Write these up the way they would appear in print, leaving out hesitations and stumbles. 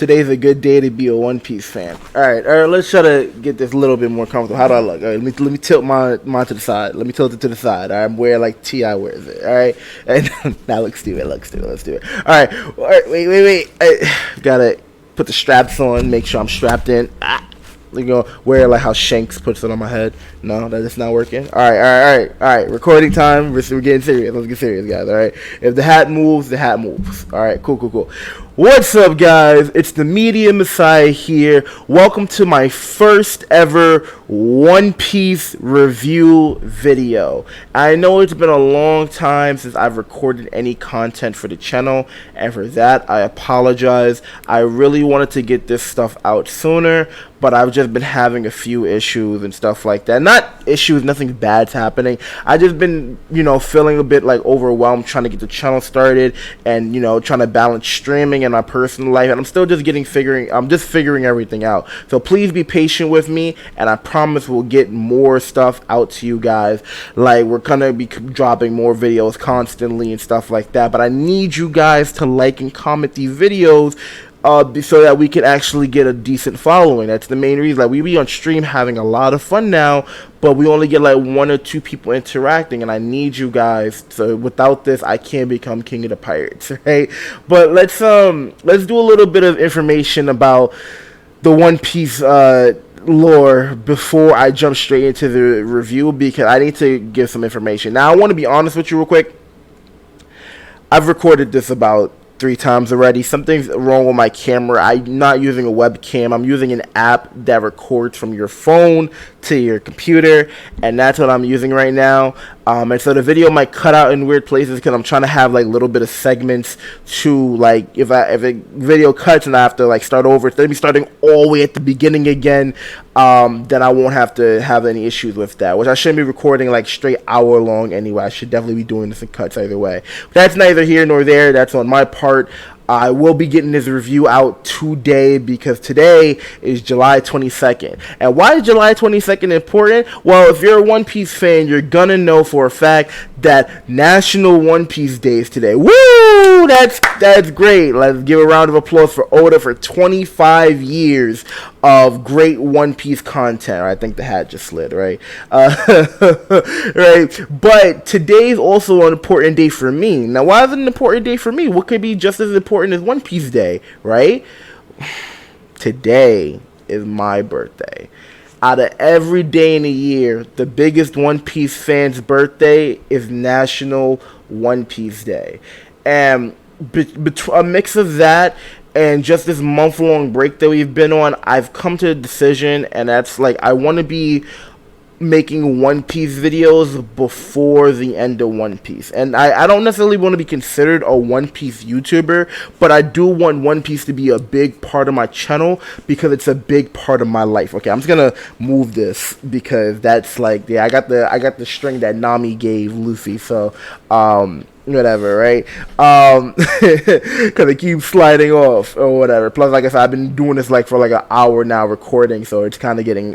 today's a good day to be a One Piece fan. All right, let's try to get this a little bit more comfortable. How do I look? All right, let me tilt mine to the side. Let me tilt it to the side. All right, I'm wearing like T.I. wears it. All right, and now looks stupid. Let's do it. All right, wait. I gotta put the straps on. Make sure I'm strapped in. You know, wear like how Shanks puts it on my head. No, that is not working. All right. Recording time. We're getting serious. Let's get serious, guys. All right. If the hat moves, the hat moves. All right. Cool. What's up, guys? It's the Media Messiah here. Welcome to my first ever One Piece review video. I know it's been a long time since I've recorded any content for the channel, and for that, I apologize. I really wanted to get this stuff out sooner, but I've just been having a few issues and stuff like that. Not issues, nothing bad's happening. I just been, feeling a bit like overwhelmed trying to get the channel started and, trying to balance streaming and my personal life. And I'm still just figuring everything out. So please be patient with me, and I promise we'll get more stuff out to you guys. Like, we're gonna be dropping more videos constantly and stuff like that. But I need you guys to like and comment these videos so that we can actually get a decent following. That's the main reason. Like, we be on stream having a lot of fun now, but we only get like 1 or 2 people interacting, and I need you guys. So without this, I can't become King of the Pirates, right? But let's do a little bit of information about the One Piece lore before I jump straight into the review, because I need to give some information. Now, I want to be honest with you real quick. I've recorded this about 3 times already. Something's wrong with my camera. I'm not using a webcam. I'm using an app that records from your phone to your computer, and that's what I'm using right now. And so the video might cut out in weird places because I'm trying to have like little bit of segments to, like, if a video cuts and I have to like start over, instead of me starting all the way at the beginning again, then I won't have to have any issues with that, which I shouldn't be recording like straight hour long anyway. I should definitely be doing this in cuts either way. But that's neither here nor there. That's on my part. I will be getting this review out today because today is July 22nd. And why is July 22nd important? Well, if you're a One Piece fan, you're gonna know for a fact that National One Piece Day is today. Woo! That's great. Let's give a round of applause for Oda for 25 years of great One Piece content. I think the hat just slid, right? Right. But today's also an important day for me. Now, why is it an important day for me? What could be just as important as One Piece Day, right? Today is my birthday. Out of every day in the year, the biggest One Piece fan's birthday is National One Piece Day. And a mix of that and just this month-long break that we've been on, I've come to a decision, and that's like, I want to be making One Piece videos before the end of One Piece. And I don't necessarily want to be considered a One Piece YouTuber, but I do want One Piece to be a big part of my channel because it's a big part of my life. Okay, I'm just gonna move this because that's like, yeah, I got the string that Nami gave Luffy, so whatever, right? Because it keeps sliding off or whatever. Plus, like I said, I've been doing this like for like an hour now recording, so it's kind of getting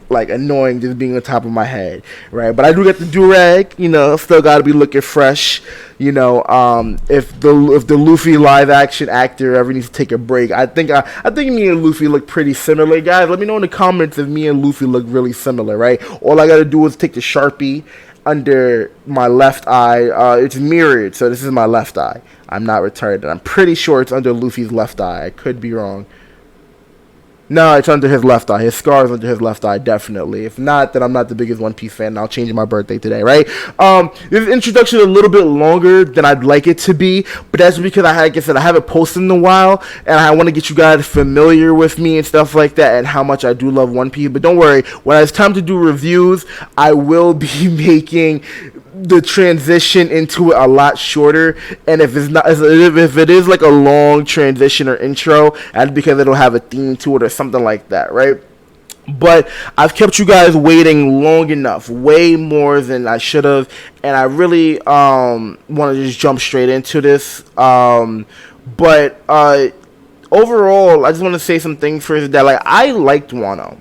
like annoying just being on top of my head, right? But I do get the do-rag, still got to be looking fresh. If the Luffy live action actor ever needs to take a break, I think me and Luffy look pretty similar. Guys, let me know in the comments if me and Luffy look really similar, right? All I got to do is take the Sharpie under my left eye. It's mirrored, so this is my left eye. I'm not retarded. I'm pretty sure it's under Luffy's left eye. I could be wrong. No, it's under his left eye. His scar is under his left eye, definitely. If not, then I'm not the biggest One Piece fan, and I'll change my birthday today, right? This introduction is a little bit longer than I'd like it to be, but that's because I haven't posted in a while, and I want to get you guys familiar with me and stuff like that, and how much I do love One Piece. But don't worry, when it's time to do reviews, I will be making the transition into it a lot shorter, and if it is like a long transition or intro, that's because it'll have a theme to it or something like that, right? But I've kept you guys waiting long enough, way more than I should have, and I really want to just jump straight into this. But overall, I just want to say some things first that, like, I liked Wano.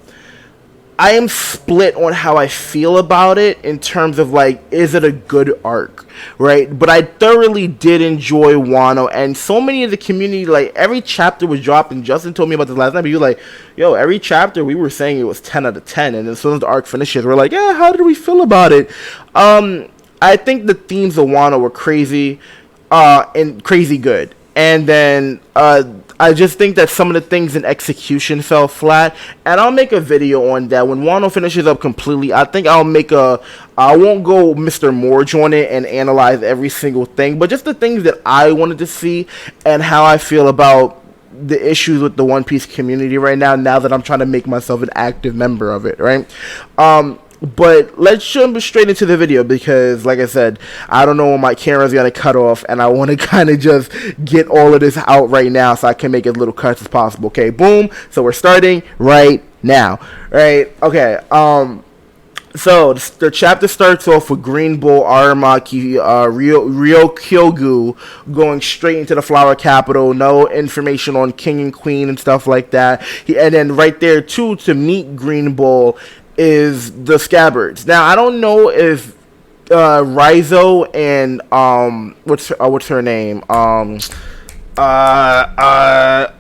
I am split on how I feel about it in terms of like, is it a good arc, right? But I thoroughly did enjoy Wano, and so many of the community, like every chapter was dropping. Justin told me about this last night, but you were like, yo, every chapter we were saying it was 10 out of 10, and as soon as the arc finishes, we're like, yeah, how did we feel about it? I think the themes of Wano were crazy, and crazy good. And then I just think that some of the things in execution fell flat, and I'll make a video on that when Wano finishes up completely. I think I won't go Mr. Morge on it and analyze every single thing, but just the things that I wanted to see and how I feel about the issues with the One Piece community right now. Now that I'm trying to make myself an active member of it, right? But let's jump straight into the video because, like I said, I don't know when my camera's gonna cut off, and I want to kind of just get all of this out right now so I can make as little cuts as possible. Okay, boom. So we're starting right now, right? Okay. So the chapter starts off with Green Bull, Aramaki, Ryokyogu going straight into the Flower Capital. No information on King and Queen and stuff like that. And then right there too, to meet Green Bull is the Scabbards. Now I don't know if Raizo and what's her name,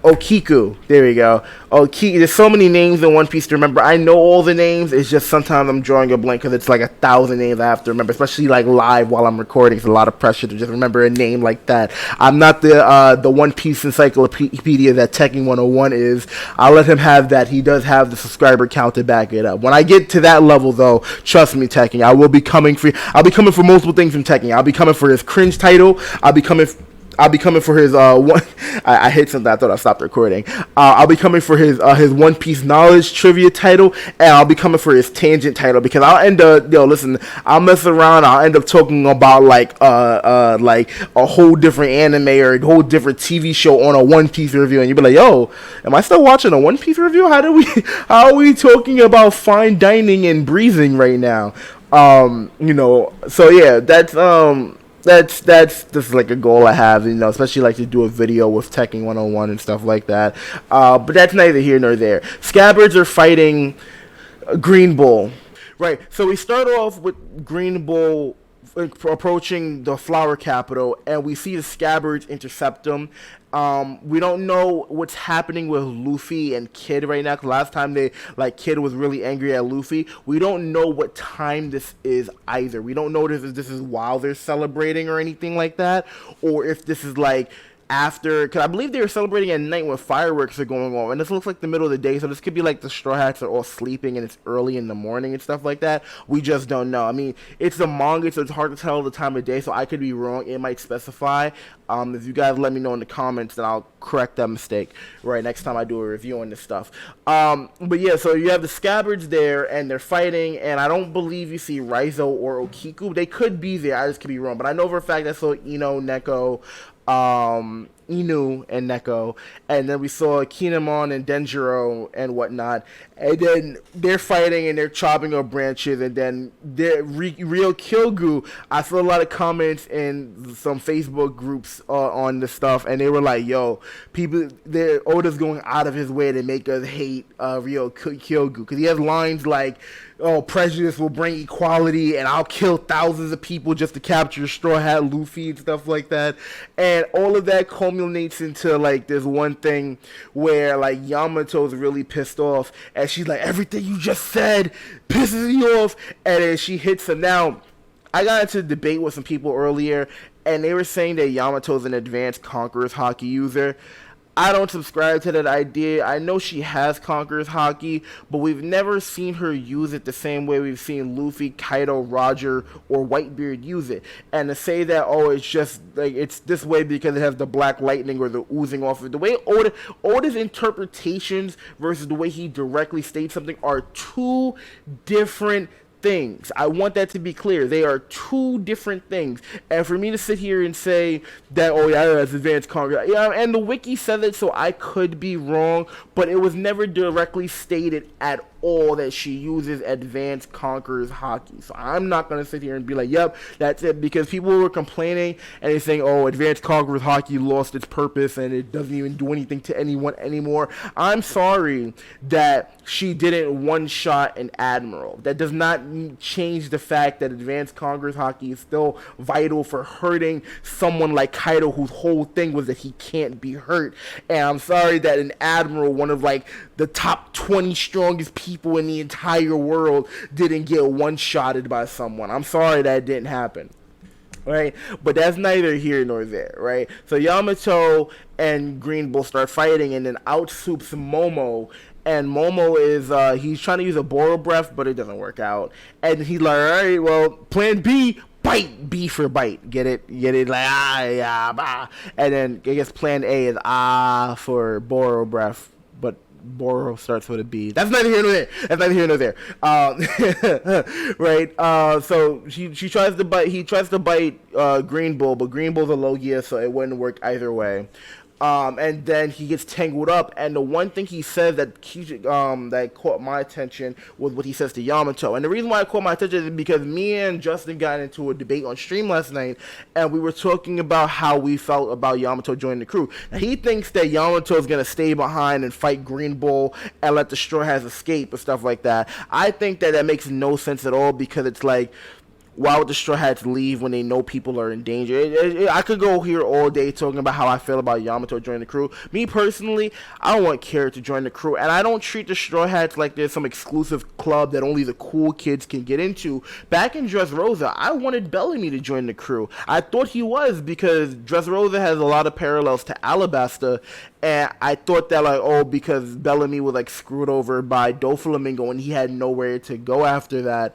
Okiku. There we go. Okiku. There's so many names in One Piece to remember. I know all the names. It's just sometimes I'm drawing a blank because it's like 1,000 names I have to remember, especially like live while I'm recording. It's a lot of pressure to just remember a name like that. I'm not the One Piece encyclopedia that Tekken 101 is. I'll let him have that. He does have the subscriber count to back it up. When I get to that level, though, trust me, Tekken, I'll be coming for multiple things from Tekken. I'll be coming for his cringe title. I'll be coming for his one. I hit something. I thought I stopped recording. I'll be coming for his One Piece knowledge trivia title, and I'll be coming for his tangent title because I'll end up listen. I'll mess around. I'll end up talking about like a whole different anime or a whole different TV show on a One Piece review, and you'll be like, yo, am I still watching a One Piece review? How are we talking about fine dining and breathing right now? So yeah, that's just like a goal I have, especially like to do a video with Tekken 101 and stuff like that. But that's neither here nor there. Scabbards are fighting Green Bull. Right, so we start off with Green Bull approaching the Flower Capital, and we see the Scabbards intercept them. We don't know what's happening with Luffy and Kid right now, because last time Kid was really angry at Luffy. We don't know what time this is either. We don't know if this is while they're celebrating or anything like that, or if this is like after, because I believe they were celebrating at night when fireworks are going on, and this looks like the middle of the day, so this could be like the Straw Hats are all sleeping and it's early in the morning and stuff like that. We just don't know. I mean, it's a manga, so it's hard to tell the time of day, so I could be wrong. It might specify. If you guys let me know in the comments, then I'll correct that mistake right next time I do a review on this stuff. But yeah, so you have the Scabbards there, and they're fighting, and I don't believe you see Raizo or Okiku. They could be there, I just could be wrong, but I know for a fact I saw Inu and Neko, and then we saw Kinemon and Denjiro and whatnot, and then they're fighting and they're chopping up branches, and then Ryokyogu, I saw a lot of comments in some Facebook groups on this stuff, and they were like, yo, Oda's going out of his way to make us hate Ryokyogu, because he has lines like, oh, prejudice will bring equality, and I'll kill thousands of people just to capture Straw Hat Luffy and stuff like that. And all of that culminates into like this one thing where like Yamato's really pissed off, and she's like, everything you just said pisses me off, and then she hits him. Now, I got into a debate with some people earlier, and they were saying that Yamato's an advanced Conqueror's Haki user. I don't subscribe to that idea. I know she has Conqueror's Haki, but we've never seen her use it the same way we've seen Luffy, Kaido, Roger, or Whitebeard use it. And to say that, oh, it's just like it's this way because it has the black lightning or the oozing off of it. The way Oda's interpretations versus the way he directly states something are two different things. I want that to be clear. They are two different things. And for me to sit here and say that, oh yeah, that's advanced Conqueror, yeah, and the wiki said it, so I could be wrong, but it was never directly stated at all that she uses advanced conquerors hockey. So I'm not going to sit here and be like, yep, that's it, because people were complaining and they're saying, oh, advanced conquerors hockey lost its purpose and it doesn't even do anything to anyone anymore. I'm sorry that she didn't one-shot an admiral. That does not change the fact that advanced conquerors hockey is still vital for hurting someone like Kaido, whose whole thing was that he can't be hurt. And I'm sorry that an admiral, one of like the top 20 strongest people in the entire world, didn't get one-shotted by someone. I'm sorry that didn't happen. Right, but that's neither here nor there, right? So Yamato and Green Bull start fighting, and then out swoops Momo, and Momo is he's trying to use a Boro breath, but it doesn't work out, and he's like, all right, well, plan B. Bite, B for bite, get it, like yeah, bah. And then I guess plan A is for Boro breath, but Boro starts with a B. That's neither here nor there. Right. So she tries to bite. He tries to bite Green Bull, but Green Bull's a Logia, so it wouldn't work either way. And then he gets tangled up, and the one thing he says that caught my attention was what he says to Yamato. And the reason why it caught my attention is because me and Justin got into a debate on stream last night, and we were talking about how we felt about Yamato joining the crew. Now, he thinks that Yamato is going to stay behind and fight Green Bull and let the Straw Hats escape and stuff like that. I think that makes no sense at all, because it's like, why would the Straw Hats leave when they know people are in danger? I could go here all day talking about how I feel about Yamato joining the crew. Me personally, I don't want Carrot to join the crew, and I don't treat the Straw Hats like there's some exclusive club that only the cool kids can get into. Back in Dressrosa, I wanted Bellamy to join the crew. I thought he was, because Dressrosa has a lot of parallels to Alabasta, and I thought that, like, oh, because Bellamy was like screwed over by Doflamingo and he had nowhere to go after that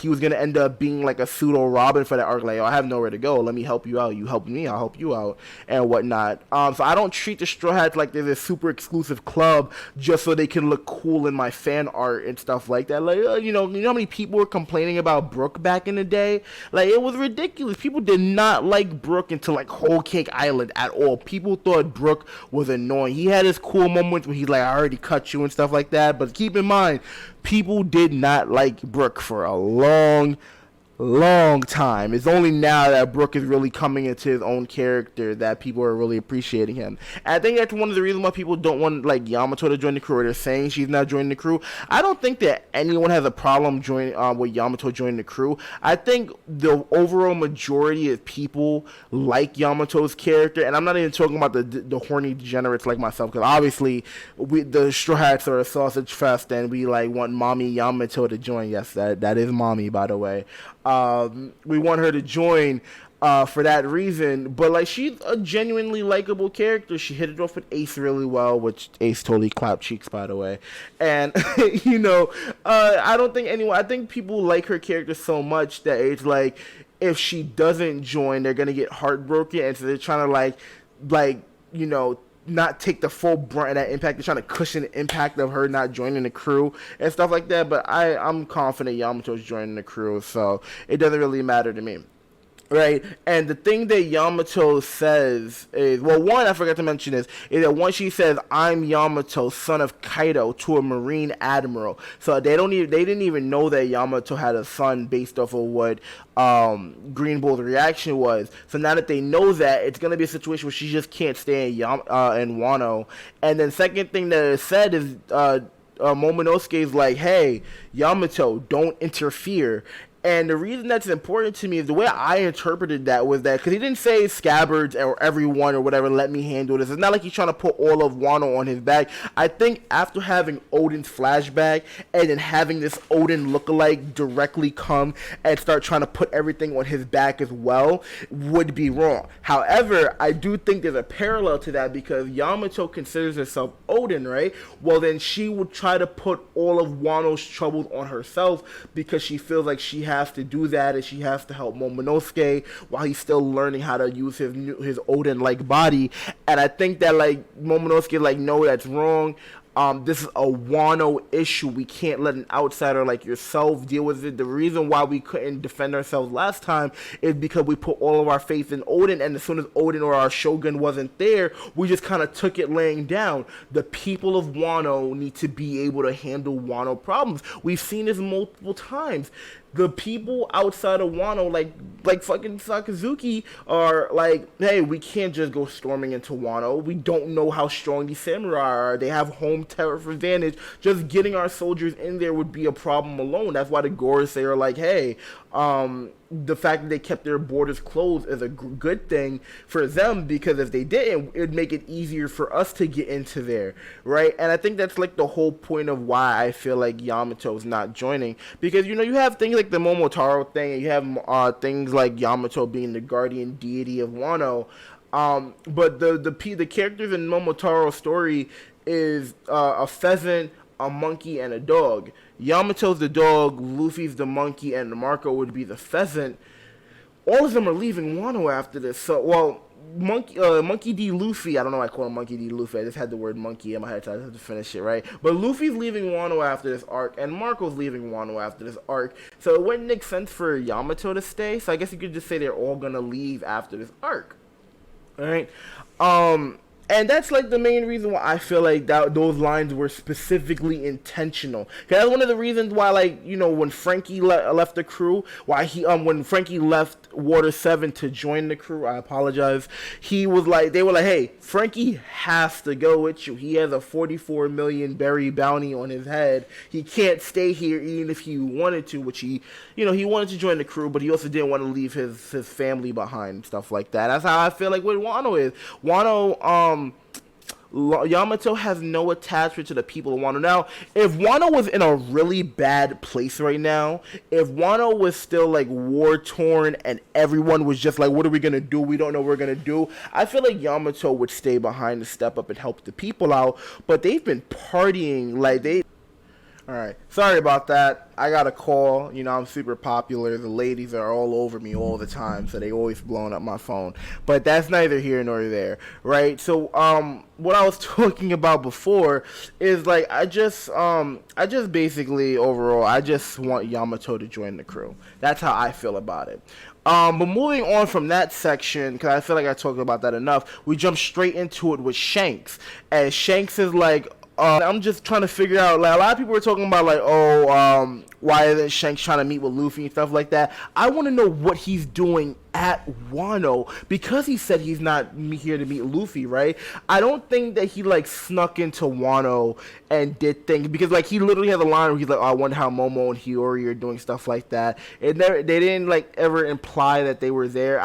he was gonna end up being like a pseudo Robin for that arc. Like, oh, I have nowhere to go, let me help you out, you help me, I'll help you out, and whatnot. So I don't treat the Straw Hats like there's a super exclusive club just so they can look cool in my fan art and stuff like that. Like, you know how many people were complaining about Brook back in the day? Like, it was ridiculous. People did not like Brook until like Whole Cake Island at all. People thought Brook was annoying. He had his cool moments where he's like, I already cut you and stuff like that, but keep in mind, people did not like Brook for a long time. It's only now that Brook is really coming into his own character that people are really appreciating him. And I think that's one of the reasons why people don't want like Yamato to join the crew, or they're saying she's not joining the crew. I don't think that anyone has a problem joining with Yamato joining the crew. I think the overall majority of people like Yamato's character, and I'm not even talking about the horny degenerates like myself, because obviously the Straw Hats are a sausage fest and we like want mommy Yamato to join. Yes, that is mommy, by the way. We want her to join for that reason, but like, she's a genuinely likable character. She hit it off with Ace really well, which Ace totally clapped cheeks, by the way. And I don't think anyone, I think people like her character so much that it's like, if she doesn't join, they're gonna get heartbroken, and so they're trying to not take the full brunt of that impact. They're trying to cushion the impact of her not joining the crew and stuff like that. But I'm confident Yamato's joining the crew, so it doesn't really matter to me. Right, and the thing that Yamato says is, well, one I forgot to mention is that once she says, "I'm Yamato, son of Kaido," to a Marine admiral. So they didn't even know that Yamato had a son based off of what Green Bull's reaction was. So now that they know that, it's gonna be a situation where she just can't stay in Wano. And then second thing that is said is Momonosuke is like, "Hey, Yamato, don't interfere." And the reason that's important to me is the way I interpreted that was that, because he didn't say Scabbards or everyone or whatever, let me handle this. It's not like he's trying to put all of Wano on his back. I think after having Odin's flashback and then having this Odin lookalike directly come and start trying to put everything on his back as well would be wrong. However, I do think there's a parallel to that, because Yamato considers herself Odin, right? Well, then she would try to put all of Wano's troubles on herself, because she feels like she has to do that, and she has to help Momonosuke while he's still learning how to use his Odin-like body. And I think that like Momonosuke like, no, that's wrong. This is a Wano issue. We can't let an outsider like yourself deal with it. The reason why we couldn't defend ourselves last time is because we put all of our faith in Oden, and as soon as Oden or our Shogun wasn't there, we just kind of took it laying down. The people of Wano need to be able to handle Wano problems. We've seen this multiple times. The people outside of Wano, like fucking Sakazuki, are like, hey, we can't just go storming into Wano. We don't know how strong these samurai are. They have home turf advantage. Just getting our soldiers in there would be a problem alone. That's why the Gorosei are like, hey, the fact that they kept their borders closed is a good thing for them, because if they didn't, it'd make it easier for us to get into there, right? And I think that's like the whole point of why I feel like Yamato's not joining, because you have things like the Momotaro thing, and you have things like Yamato being the guardian deity of Wano, but the characters in Momotaro's story is a pheasant, a monkey, and a dog. Yamato's the dog, Luffy's the monkey, and Marco would be the pheasant. All of them are leaving Wano after this. So, well, Monkey D. Luffy, I don't know why I call him Monkey D. Luffy. I just had the word monkey in my head, so I have to finish it, right? But Luffy's leaving Wano after this arc, and Marco's leaving Wano after this arc. So it wouldn't make sense for Yamato to stay. So I guess you could just say they're all gonna leave after this arc. Alright? And that's like the main reason why I feel like those lines were specifically intentional. Cause that's one of the reasons why, like, when Frankie left the crew, why when Frankie left Water 7 to join the crew, I apologize. They were like, hey, Frankie has to go with you. He has a 44 million berry bounty on his head. He can't stay here even if he wanted to, which he wanted to join the crew, but he also didn't want to leave his family behind, stuff like that. That's how I feel like what Wano is. Yamato has no attachment to the people of Wano. Now, if Wano was in a really bad place right now, if Wano was still like war torn and everyone was just like, what are we gonna do? We don't know what we're gonna do. I feel like Yamato would stay behind to step up and help the people out. But they've been partying like they. Alright, sorry about that. I got a call. I'm super popular. The ladies are all over me all the time, so they always blowing up my phone. But that's neither here nor there, right? So, what I was talking about before is like I just basically overall I just want Yamato to join the crew. That's how I feel about it. But moving on from that section, because I feel like I talked about that enough, we jump straight into it with Shanks, and Shanks is like. I'm just trying to figure out, like, a lot of people are talking about, like, why isn't Shanks trying to meet with Luffy and stuff like that. I want to know what he's doing at Wano, because he said he's not here to meet Luffy, right? I don't think that he, like, snuck into Wano and did things, because, like, he literally has a line where he's like, I wonder how Momo and Hiyori are doing, stuff like that. They didn't, like, ever imply that they were there.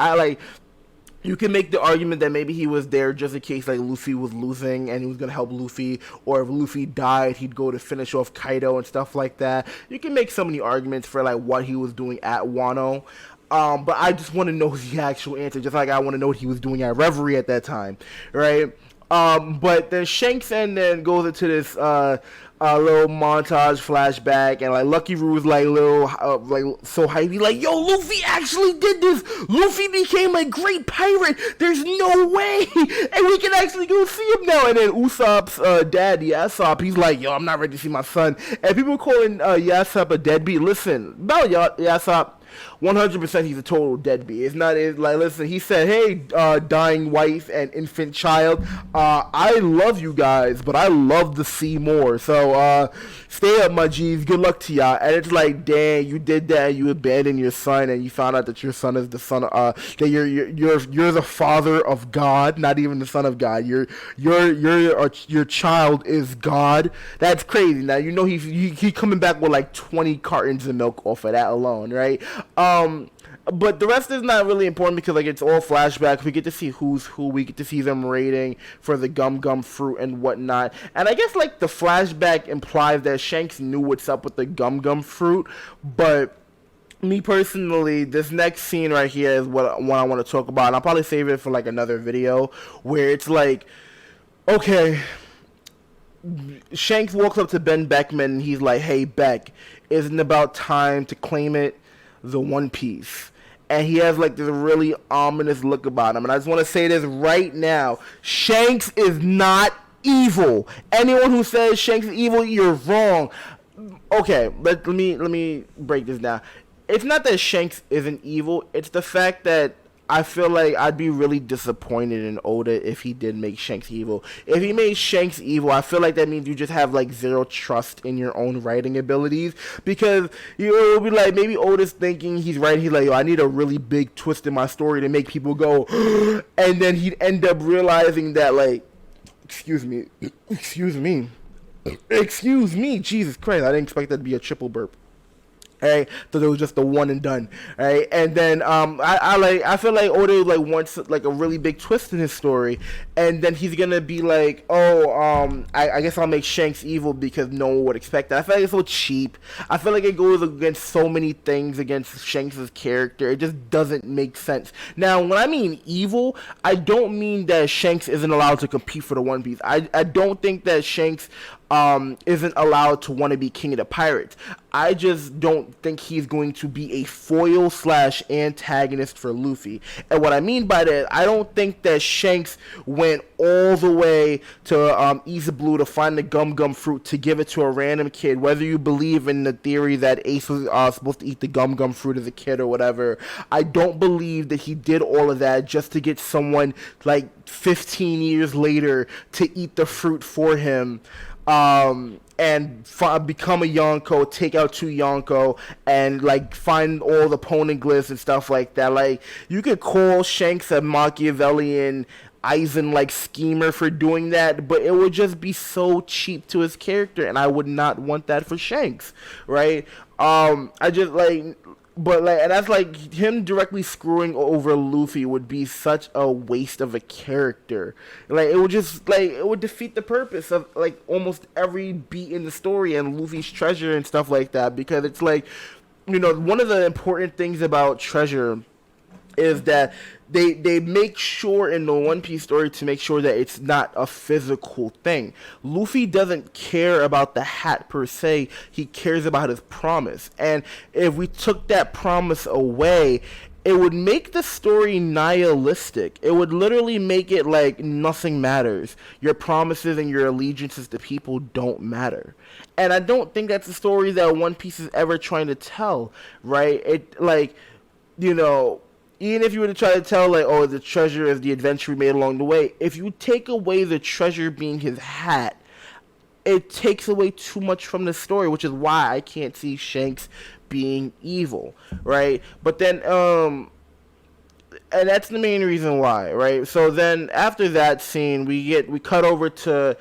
You can make the argument that maybe he was there just in case, like, Luffy was losing and he was going to help Luffy, or if Luffy died, he'd go to finish off Kaido and stuff like that. You can make so many arguments for, like, what he was doing at Wano. But I just want to know the actual answer, just like I want to know what he was doing at Reverie at that time, right? But then Shanks and then goes into this little montage flashback, and like Lucky Roo's like so hyped. He's like, yo, Luffy actually did this. Luffy became a great pirate. There's no way, and we can actually go see him now. And then Usopp's dad, Yasopp, he's like, yo, I'm not ready to see my son. And people calling Yasopp a deadbeat. Listen, about Yasopp. 100% he's a total deadbeat. It's like, listen, he said, hey, dying wife and infant child, I love you guys, but I love to see more. So stay up, my G's. Good luck to y'all. And it's like, dang, you did that, and you abandoned your son, and you found out that your son is the son of that you're the father of God, not even the son of God. Your child is God. That's crazy. Now he coming back with like 20 cartons of milk off of that alone, right? But the rest is not really important, because like it's all flashbacks. We get to see who's who. We get to see them raiding for the gum fruit and whatnot. And I guess like the flashback implies that Shanks knew what's up with the gum fruit. But me personally, this next scene right here is what I want to talk about. And I'll probably save it for like another video, where it's like, okay, Shanks walks up to Ben Beckman and he's like, hey Beck, isn't it about time to claim it? The One Piece. And he has like this really ominous look about him. And I just want to say this right now. Shanks is not evil. Anyone who says Shanks is evil, you're wrong. Okay, let me break this down. It's not that Shanks isn't evil. It's the fact that I feel like I'd be really disappointed in Oda if he did make Shanks evil. If he made Shanks evil, I feel like that means you just have like zero trust in your own writing abilities, because it'll be like maybe Oda's thinking he's writing. He's like, yo, I need a really big twist in my story to make people go, and then he'd end up realizing that like, excuse me, excuse me, Jesus Christ, I didn't expect that to be a triple burp. Right, so there was just the one and done. Right, and then I feel like Oda like wants like a really big twist in his story, and then he's gonna be like, I guess I'll make Shanks evil because no one would expect that. I feel like it's so cheap. I feel like it goes against so many things against Shanks' character. It just doesn't make sense. Now, when I mean evil, I don't mean that Shanks isn't allowed to compete for the One Piece. I don't think that Shanks isn't allowed to want to be king of the pirates. I just don't think he's going to be a foil slash antagonist for Luffy. And what I mean by that, I don't think that Shanks went all the way to East Blue to find the Gum Gum fruit to give it to a random kid. Whether you believe in the theory that Ace was supposed to eat the Gum Gum fruit as a kid or whatever, I don't believe that he did all of that just to get someone like 15 years later to eat the fruit for him. And become a Yonko, take out 2 Yonko, and like find all the poneglyphs and stuff like that. Like, you could call Shanks a Machiavellian Eisen like schemer for doing that, but it would just be so cheap to his character, and I would not want that for Shanks, right? I just like. But like, and that's like him directly screwing over Luffy would be such a waste of a character. Like, it would just like it would defeat the purpose of like almost every beat in the story and Luffy's treasure and stuff like that. Because it's like, one of the important things about treasure is that they make sure in the One Piece story to make sure that it's not a physical thing. Luffy doesn't care about the hat per se, he cares about his promise. And if we took that promise away, it would make the story nihilistic. It would literally make it like nothing matters. Your promises and your allegiances to people don't matter. And I don't think that's a story that One Piece is ever trying to tell, right? It like, even if you were to try to tell, like, oh, the treasure is the adventure we made along the way, if you take away the treasure being his hat, it takes away too much from the story, which is why I can't see Shanks being evil, right? But then, and that's the main reason why, right? So then, after that scene, we cut over to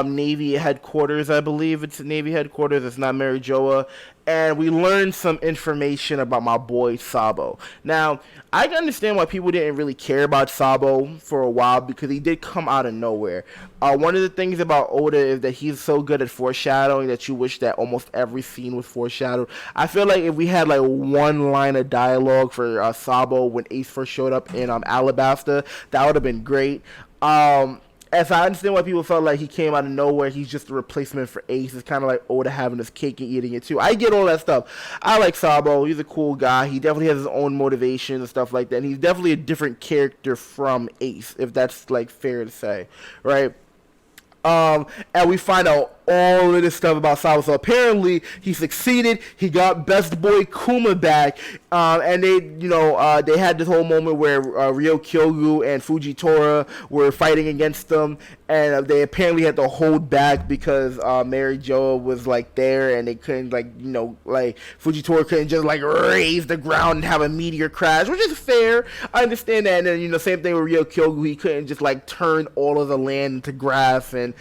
Navy headquarters. I believe it's Navy headquarters. It's not Mary Joa. And we learned some information about my boy Sabo. Now, I can understand why people didn't really care about Sabo for a while, because he did come out of nowhere. One of the things about Oda is that he's so good at foreshadowing that you wish that almost every scene was foreshadowed. I feel like if we had like one line of dialogue for Sabo when Ace first showed up in Alabasta, that would have been great. As I understand why people felt like he came out of nowhere, he's just a replacement for Ace. It's kind of like Oda having his cake and eating it too. I get all that stuff. I like Sabo. He's a cool guy. He definitely has his own motivations and stuff like that. And he's definitely a different character from Ace, if that's like fair to say, right? And we find out all of this stuff about Sabo. So apparently he succeeded. He got Best Boy Kuma back, and they had this whole moment where Ryo Kyogu and Fujitora were fighting against them, and they apparently had to hold back because Mary Joa was like there, and they couldn't like Fujitora couldn't just like raise the ground and have a meteor crash, which is fair. I understand that. And then same thing with Ryo Kyogu. He couldn't just like turn all of the land into grass and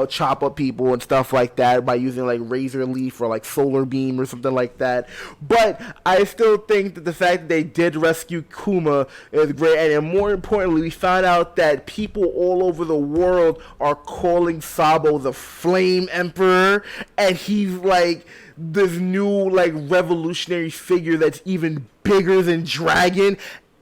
chop up people and stuff like that by using like razor leaf or like solar beam or something like that. But I still think that the fact that they did rescue Kuma is great. And more importantly, we found out that people all over the world are calling Sabo the Flame Emperor, and he's like this new like revolutionary figure that's even bigger than Dragon.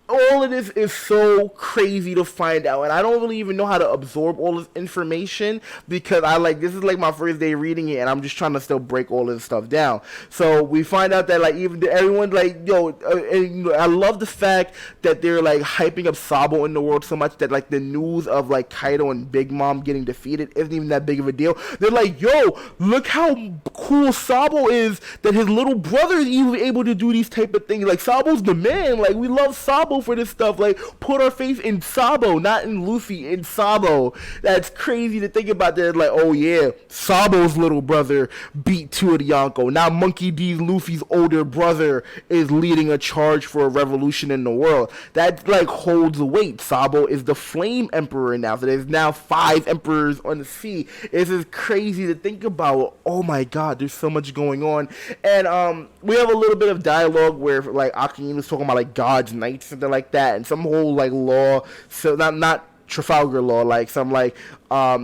all of this is so crazy to find out, and I don't really even know how to absorb all this information because this is like my first day reading it, and I'm just trying to still break all this stuff down. So we find out that like even everyone and, I love the fact that they're like hyping up Sabo in the world so much that like the news of like Kaido and Big Mom getting defeated isn't even that big of a deal. They're like, yo, look how cool Sabo is that his little brother is even able to do these type of things. Like Sabo's the man. Like we love Sabo for this stuff. Like put our faith in Sabo, not in Luffy, in Sabo. That's crazy to think about that. Like, oh yeah, Sabo's little brother beat two of the Yonko. Now Monkey D. Luffy's older brother is leading a charge for a revolution in the world. That like holds weight. Sabo is the Flame Emperor now. So there's now 5 emperors on the sea. This is crazy to think about. Oh my god, there's so much going on. And we have a little bit of dialogue where like Aki was talking about like God's Knights, something like that, and some whole like law, so not Trafalgar law, like some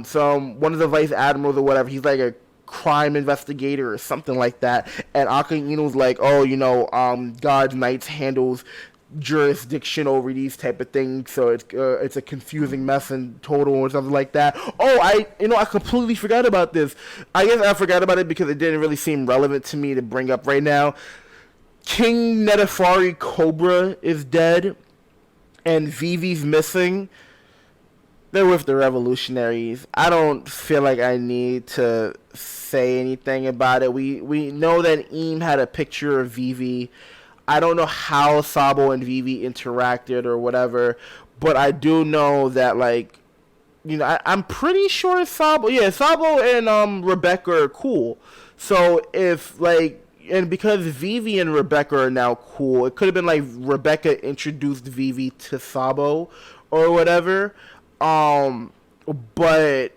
some one of the vice admirals or whatever, he's like a crime investigator or something like that, and Akaino's like, oh, God's Knights handles jurisdiction over these type of things, so it's a confusing mess and total or something like that. Oh, I completely forgot about this. I guess I forgot about it because it didn't really seem relevant to me to bring up right now. King Netafari Cobra is dead, and Vivi's missing. They're with the revolutionaries. I don't feel like I need to say anything about it. We know that Eam had a picture of Vivi. I don't know how Sabo and Vivi interacted or whatever, but I do know that I'm pretty sure Sabo and Rebecca are cool. So if and because Vivi and Rebecca are now cool, it could have been like Rebecca introduced Vivi to Sabo or whatever. But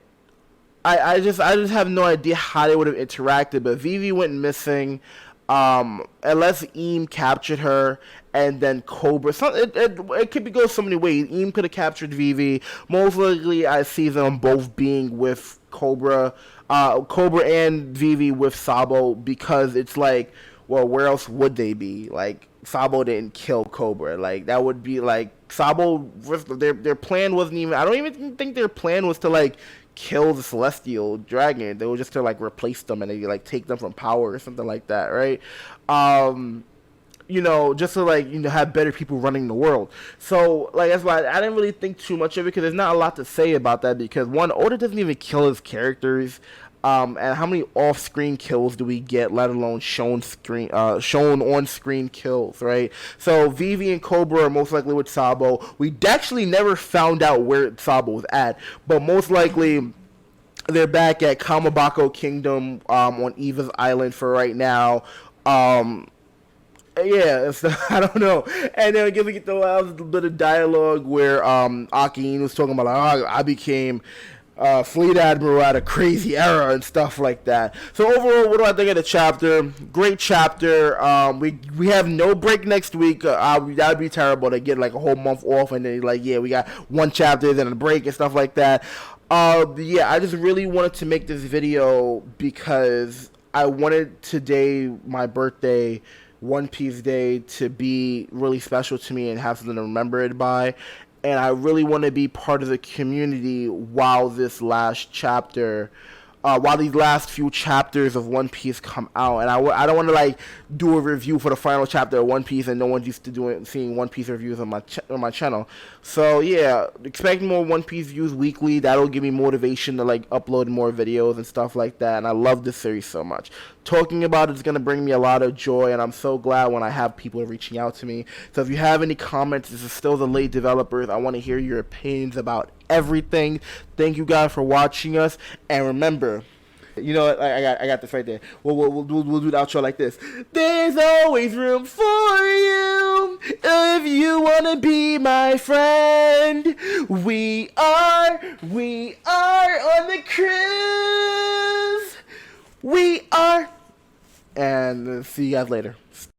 I just have no idea how they would have interacted. But Vivi went missing. Unless Eam captured her and then Cobra. It could go so many ways. Eam could have captured Vivi. Most likely, I see them both being with Cobra and Vivi with Sabo, because it's like, well, where else would they be? Like, Sabo didn't kill Cobra. Like, that would be like Sabo. Their plan wasn't even. I don't even think their plan was to like kill the Celestial Dragon. They were just to like replace them and they like take them from power or something like that, right? Just to have better people running the world. So that's why I didn't really think too much of it, because there's not a lot to say about that, because one, Oda doesn't even kill his characters. And how many off-screen kills do we get, let alone shown on-screen kills, right? So Vivi and Cobra are most likely with Sabo. We actually never found out where Sabo was at, but most likely they're back at Kamabako Kingdom on Eva's Island for right now. Yeah, so, I don't know. And then again, we get the last bit of dialogue where Aki was talking about I became Fleet Admiral at a crazy era and stuff like that. So overall, what do I think of the chapter? Great chapter. We have no break next week. That would be terrible to get like a whole month off and then we got one chapter then a break and stuff like that. Yeah, I just really wanted to make this video because I wanted today, my birthday, One Piece Day, to be really special to me and have something to remember it by. And I really want to be part of the community while this last chapter, while these last few chapters of One Piece come out. And I don't want to do a review for the final chapter of One Piece, and no one's used to seeing One Piece reviews on my channel. So yeah, expect more One Piece views weekly. That'll give me motivation to upload more videos and stuff like that. And I love this series so much. Talking about it is going to bring me a lot of joy, and I'm so glad when I have people reaching out to me. So if you have any comments, this is still the late developers. I want to hear your opinions about everything. Thank you guys for watching us, and remember, you know what, I got this right there. We'll do the outro like this. There's always room for you if you wanna be my friend. We are on the cruise. We are. And see you guys later.